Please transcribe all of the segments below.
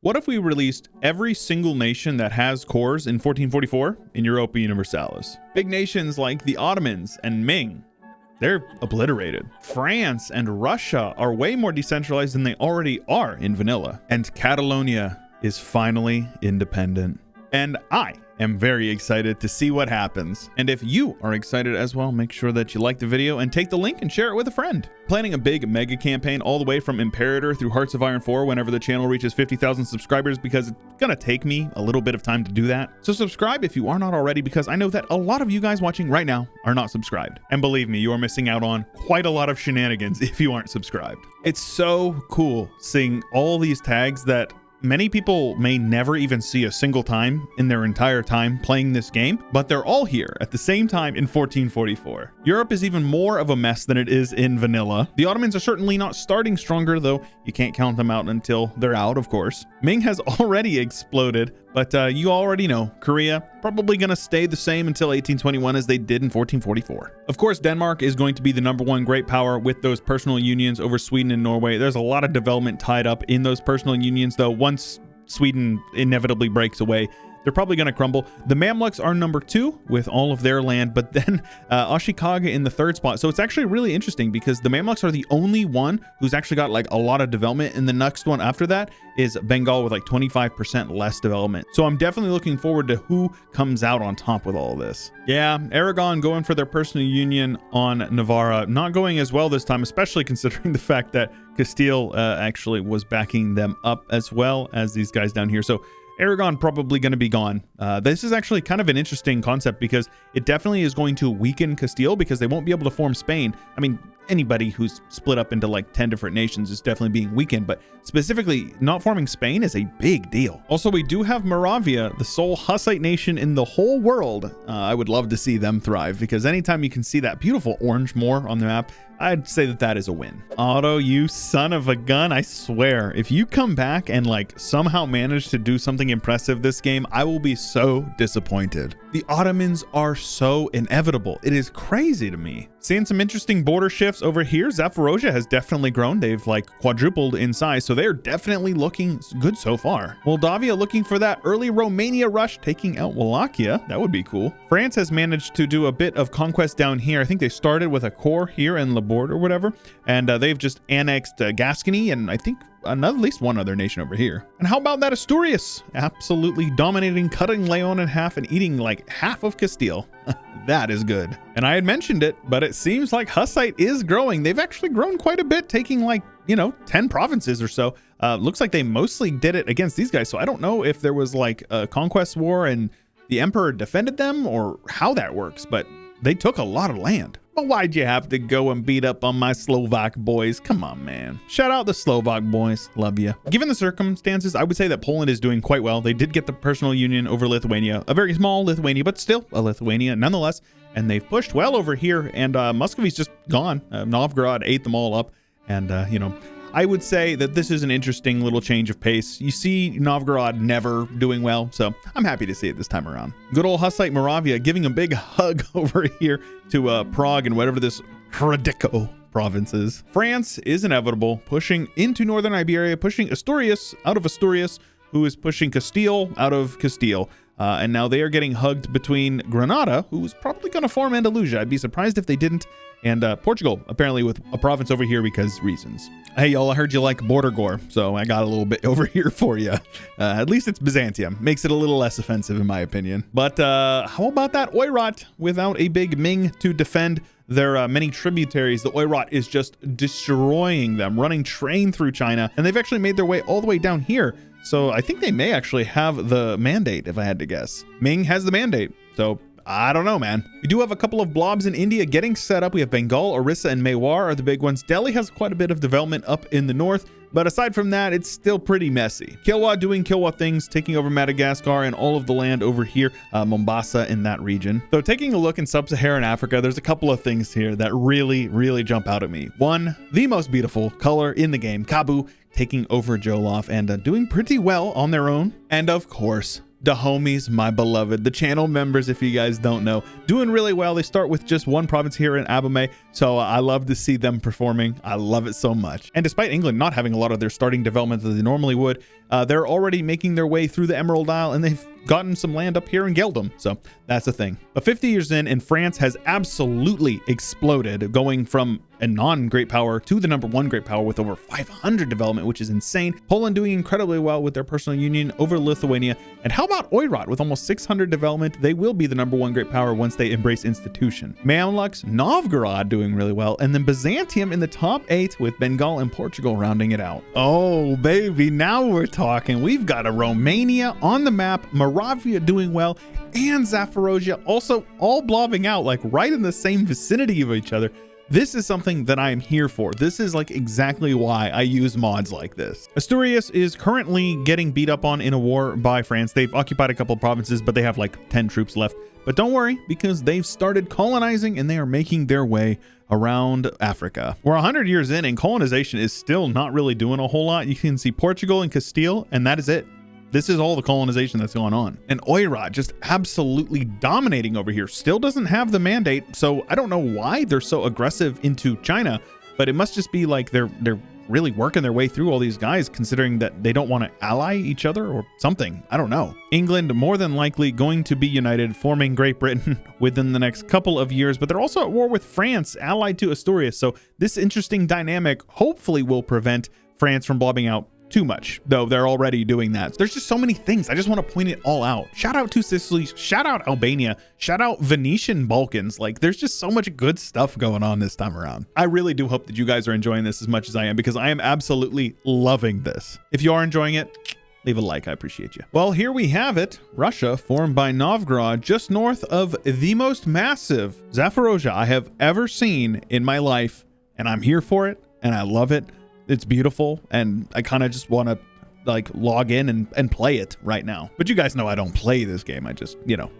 What if we released every single nation that has cores in 1444 in Europa Universalis? Big nations like the Ottomans and Ming, they're obliterated. France and Russia are way more decentralized than they already are in vanilla. And Catalonia is finally independent. And I am very excited to see what happens. And if you are excited as well, make sure that you like the video and take the link and share it with a friend. Planning a big mega campaign all the way from Imperator through Hearts of Iron 4 whenever the channel reaches 50,000 subscribers, because it's gonna take me a little bit of time to do that. So subscribe if you are not already, because I know that a lot of you guys watching right now are not subscribed. And believe me, you are missing out on quite a lot of shenanigans if you aren't subscribed. It's so cool seeing all these tags that many people may never even see a single time in their entire time playing this game, but they're all here at the same time in 1444. Europe is even more of a mess than it is in vanilla. The Ottomans are certainly not starting stronger, though you can't count them out until they're out, of course. Ming has already exploded, but you already know, Korea probably gonna stay the same until 1821 as they did in 1444. Of course, Denmark is going to be the #1 great power with those personal unions over Sweden and Norway. There's a lot of development tied up in those personal unions, though. Once Sweden inevitably breaks away, they're probably going to crumble. The Mamluks are #2 with all of their land, but then Ashikaga in the 3rd spot. So it's actually really interesting because the Mamluks are the only one who's actually got like a lot of development, and the next one after that is Bengal with like 25% less development. So I'm definitely looking forward to who comes out on top with all of this. Yeah, Aragon going for their personal union on Navarra, not going as well this time, especially considering the fact that Castile actually was backing them up as well as these guys down here. So Aragon probably going to be gone. This is actually kind of an interesting concept because it definitely is going to weaken Castile because they won't be able to form Spain. I mean, anybody who's split up into like 10 different nations is definitely being weakened, but specifically not forming Spain is a big deal. Also, we do have Moravia, the sole Hussite nation in the whole world. I would love to see them thrive because anytime you can see that beautiful orange moor on the map, I'd say that that is a win. Otto, you son of a gun, I swear, if you come back and like somehow manage to do something impressive this game, I will be so disappointed. The Ottomans are so inevitable. It is crazy to me. Seeing some interesting border shifts over here. Zaporozhye has definitely grown. They've like quadrupled in size, so they're definitely looking good so far. Moldavia looking for that early Romania rush, taking out Wallachia. That would be cool. France has managed to do a bit of conquest down here. I think they started with a core here in Le Bord or whatever, and they've just annexed Gascony and I think at least one other nation over here. And how about that Asturias? Absolutely dominating, cutting Leon in half and eating like half of Castile. That is good. And I had mentioned it, but it seems like Hussite is growing. They've actually grown quite a bit, taking like, 10 provinces or so. Looks like they mostly did it against these guys. So I don't know if there was like a conquest war and the emperor defended them or how that works, but they took a lot of land. But why'd you have to go and beat up on my Slovak boys? Come on, man. Shout out the Slovak boys. Love you. Given the circumstances, I would say that Poland is doing quite well. They did get the personal union over Lithuania, a very small Lithuania, but still a Lithuania nonetheless. And they've pushed well over here, and Muscovy's just gone. Novgorod ate them all up. And, I would say that this is an interesting little change of pace. You see Novgorod never doing well, so I'm happy to see it this time around. Good old Hussite Moravia giving a big hug over here to Prague and whatever this Hradeko province is. France is inevitable, pushing into northern Iberia, pushing Asturias out of Asturias, who is pushing Castile out of Castile. And now they are getting hugged between Granada, who's probably going to form Andalusia. I'd be surprised if they didn't. And Portugal, apparently with a province over here because reasons. Hey, y'all, I heard you like border gore, so I got a little bit over here for you. At least it's Byzantium. Makes it a little less offensive, in my opinion. But how about that Oirat without a big Ming to defend their many tributaries? The Oirat is just destroying them, running train through China, and they've actually made their way all the way down here. So I think they may actually have the mandate, if I had to guess. Ming has the mandate, so I don't know, man. We do have a couple of blobs in India getting set up. We have Bengal, Orissa, and Mewar are the big ones. Delhi has quite a bit of development up in the north, but aside from that, it's still pretty messy. Kilwa doing Kilwa things, taking over Madagascar and all of the land over here, Mombasa in that region. So taking a look in sub-Saharan Africa, there's a couple of things here that really jump out at me. One, the most beautiful color in the game, Kabu, taking over Jolof and doing pretty well on their own. And of course, The homies, my beloved, the channel members, if you guys don't know, doing really well. They start with just one province here in Abomey, so I love to see them performing. I love it so much. And despite England not having a lot of their starting development that they normally would, they're already making their way through the Emerald Isle, and they've gotten some land up here in Geldom, so that's a thing. But 50 years in, and France has absolutely exploded, going from a non-great power to the #1 great power with over 500 development, which is insane. Poland doing incredibly well with their personal union over Lithuania. And how about Oirat with almost 600 development? They will be the #1 great power once they embrace institution. Mamluks, Novgorod doing really well, and then Byzantium in the top 8 with Bengal and Portugal rounding it out. Oh baby, now we're talking. We've got a Romania on the map, Moravia doing well, and Zaporozhye also all blobbing out like right in the same vicinity of each other. This is something that I am here for. This is like exactly why I use mods like this. Asturias is currently getting beat up on in a war by France. They've occupied a couple of provinces, but they have like 10 troops left. But don't worry, because they've started colonizing and they are making their way around Africa. We're 100 years in and colonization is still not really doing a whole lot. You can see Portugal and Castile, and that is it. This is all the colonization that's going on. And Oirat just absolutely dominating over here. Still doesn't have the mandate, so I don't know why they're so aggressive into China, but it must just be like they're really working their way through all these guys, considering that they don't want to ally each other or something. I don't know. England more than likely going to be united, forming Great Britain within the next couple of years, but they're also at war with France, allied to Asturias. So this interesting dynamic hopefully will prevent France from blobbing out too much, though they're already doing that. There's just so many things. I just want to point it all out. Shout out to Sicily, shout out Albania, shout out Venetian Balkans. Like there's just so much good stuff going on this time around. I really do hope that you guys are enjoying this as much as I am, because I am absolutely loving this. If you are enjoying it, leave a like, I appreciate you. Well, here we have it. Russia, formed by Novgorod, just north of the most massive Zaporozhye I have ever seen in my life, and I'm here for it, and I love it. It's beautiful, and I kind of just want to like log in and play it right now. But you guys know I don't play this game. I just, you know,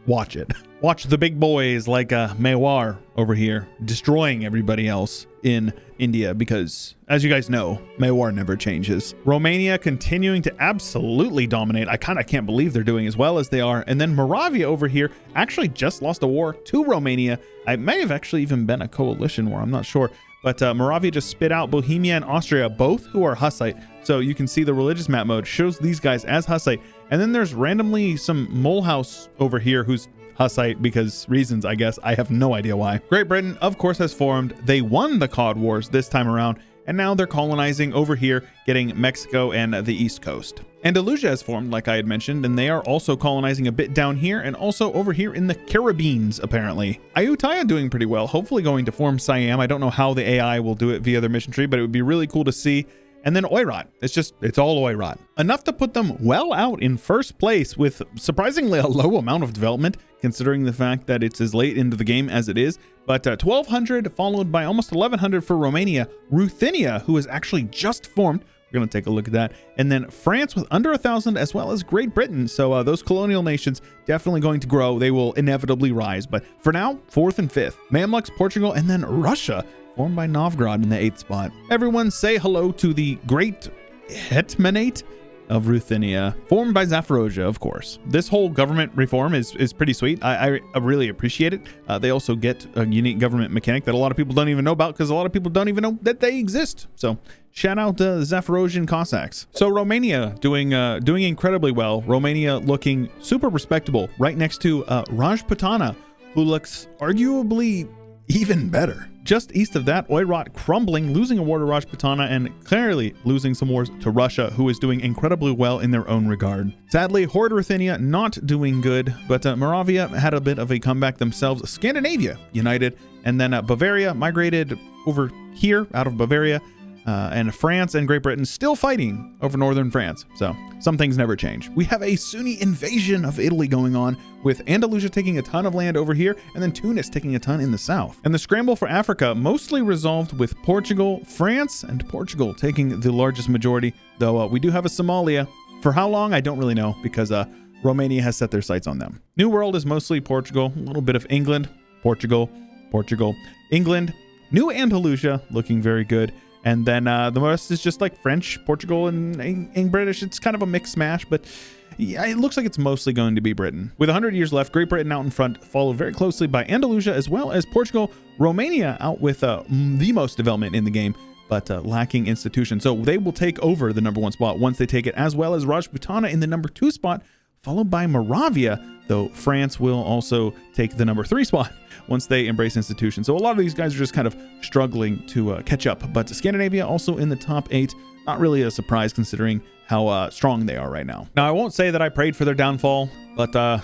watch it. Watch the big boys like Mewar over here destroying everybody else in India, because as you guys know, Mewar never changes. Romania continuing to absolutely dominate. I kind of can't believe they're doing as well as they are. And then Moravia over here actually just lost a war to Romania. It may have actually even been a coalition war. I'm not sure. But Moravia just spit out Bohemia and Austria, both who are Hussite. So you can see the religious map mode shows these guys as Hussite. And then there's randomly some Mulhouse over here who's Hussite because reasons, I guess. I have no idea why. Great Britain, of course, has formed. They won the Cod Wars this time around, and now they're colonizing over here, getting Mexico and the East Coast. Andalusia has formed, like I had mentioned, and they are also colonizing a bit down here and also over here in the Caribbeans, apparently. Ayutthaya doing pretty well, hopefully going to form Siam. I don't know how the AI will do it via their mission tree, but it would be really cool to see. And then Oirat. It's all Oirat. Enough to put them well out in first place with surprisingly a low amount of development, considering the fact that it's as late into the game as it is. But 1,200 followed by almost 1,100 for Romania. Ruthenia, who has actually just formed. We're going to take a look at that. And then France with under 1,000, as well as Great Britain. So those colonial nations definitely going to grow. They will inevitably rise. But for now, 4th and 5th. Mamluks, Portugal, and then Russia, formed by Novgorod in the 8th spot. Everyone say hello to the Great Hetmanate of Ruthenia, formed by Zaporozhye, of course. This whole government reform is pretty sweet. I really appreciate it. They also get a unique government mechanic that a lot of people don't even know about, because a lot of people don't even know that they exist. So shout out to the Zaporozhian Cossacks. So Romania doing incredibly well. Romania looking super respectable, right next to Rajputana, who looks arguably even better. Just east of that, Oirat crumbling, losing a war to Rajputana, and clearly losing some wars to Russia, who is doing incredibly well in their own regard. Sadly, Horde Ruthenia not doing good, but Moravia had a bit of a comeback themselves. Scandinavia united, and then Bavaria migrated over here out of Bavaria, and France and Great Britain still fighting over northern France. So some things never change. We have a Sunni invasion of Italy going on, with Andalusia taking a ton of land over here, and then Tunis taking a ton in the south. And the scramble for Africa mostly resolved with Portugal, France, and Portugal taking the largest majority, though we do have a Somalia. For how long, I don't really know, because Romania has set their sights on them. New World is mostly Portugal, a little bit of England, Portugal, England, New Andalusia looking very good. And then the rest is just like French, Portugal, and British. It's kind of a mixed smash, but yeah, it looks like it's mostly going to be Britain. With 100 years left, Great Britain out in front, followed very closely by Andalusia, as well as Portugal. Romania out with the most development in the game, but lacking institution. So they will take over the #1 spot once they take it, as well as Rajputana in the #2 spot, followed by Moravia, though France will also take the #3 spot once they embrace institution. So a lot of these guys are just kind of struggling to catch up, but Scandinavia also in the top 8. Not really a surprise considering how strong they are right now. Now, I won't say that I prayed for their downfall, but I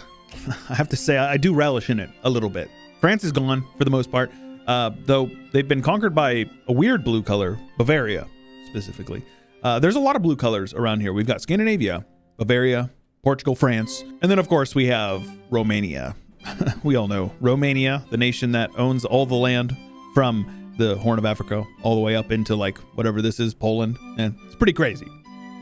have to say I do relish in it a little bit. France is gone for the most part, though they've been conquered by a weird blue color, Bavaria specifically. There's a lot of blue colors around here. We've got Scandinavia, Bavaria, Portugal, France, and then of course we have Romania. We all know Romania, the nation that owns all the land from the Horn of Africa all the way up into like whatever this is, Poland, and it's pretty crazy.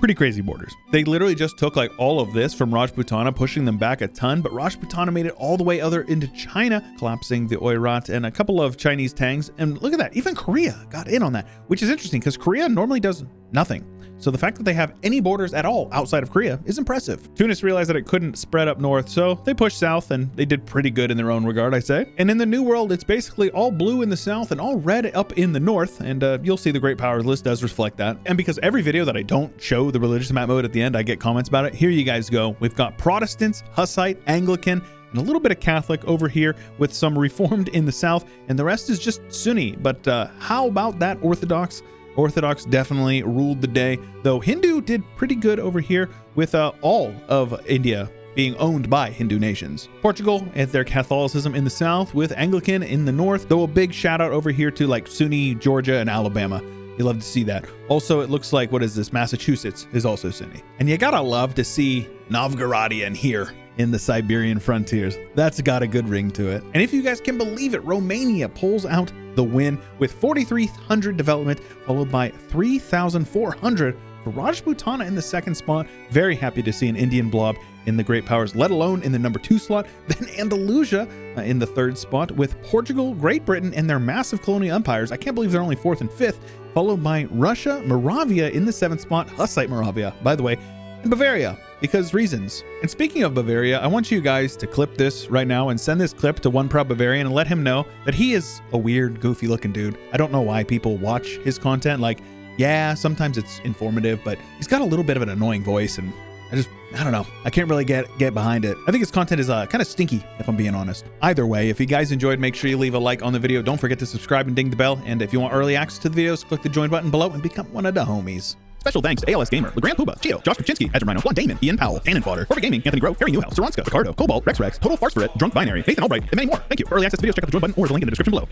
Pretty crazy borders. They literally just took like all of this from Rajputana, pushing them back a ton, but Rajputana made it all the way other into China, collapsing the Oirat and a couple of Chinese Tangs. And look at that, even Korea got in on that, which is interesting because Korea normally does nothing. So the fact that they have any borders at all outside of Korea is impressive. Tunis realized that it couldn't spread up north, so they pushed south, and they did pretty good in their own regard, I say. And in the New World, it's basically all blue in the south and all red up in the north, and you'll see the Great Powers list does reflect that. And because every video that I don't show the religious map mode at the end, I get comments about it, here you guys go. We've got Protestants, Hussite, Anglican, and a little bit of Catholic over here with some Reformed in the south, and the rest is just Sunni. But how about that Orthodox? Orthodox definitely ruled the day, though Hindu did pretty good over here with all of India being owned by Hindu nations. Portugal and their Catholicism in the south with Anglican in the north, though a big shout out over here to like Sunni, Georgia, and Alabama. You love to see that. Also, it looks like, what is this? Massachusetts is also Sunni. And you gotta love to see Novgorodian here in the Siberian frontiers. That's got a good ring to it. And if you guys can believe it, Romania pulls out the win with 4,300 development, followed by 3,400 for Rajputana in the second spot. Very happy to see an Indian blob in the Great Powers, let alone in the #2 slot. Then Andalusia in the 3rd spot with Portugal, Great Britain, and their massive colonial empires. I can't believe they're only 4th and 5th, followed by Russia, Moravia in the 7th spot, Hussite Moravia, by the way, and Bavaria, because reasons. And speaking of Bavaria, I want you guys to clip this right now and send this clip to One Proud Bavarian and let him know that he is a weird, goofy looking dude. I don't know why people watch his content. Like, yeah, sometimes it's informative, but he's got a little bit of an annoying voice, and I don't know. I can't really get behind it. I think his content is kind of stinky, if I'm being honest. Either way, if you guys enjoyed, make sure you leave a like on the video. Don't forget to subscribe and ding the bell. And if you want early access to the videos, click the join button below and become one of the homies. Special thanks to ALS Gamer, LeGrand Puba, Chio, Josh Kaczynski, Edge Rhino, Juan Damon, Ian Powell, Cannon Fodder, Perfect Gaming, Anthony Grove, Harry Newhouse, Saranska, Ricardo, Cobalt, Rex, Total Farce for It, Drunk Binary, Nathan Albright, and many more. Thank you. For early access videos, check out the join button or the link in the description below.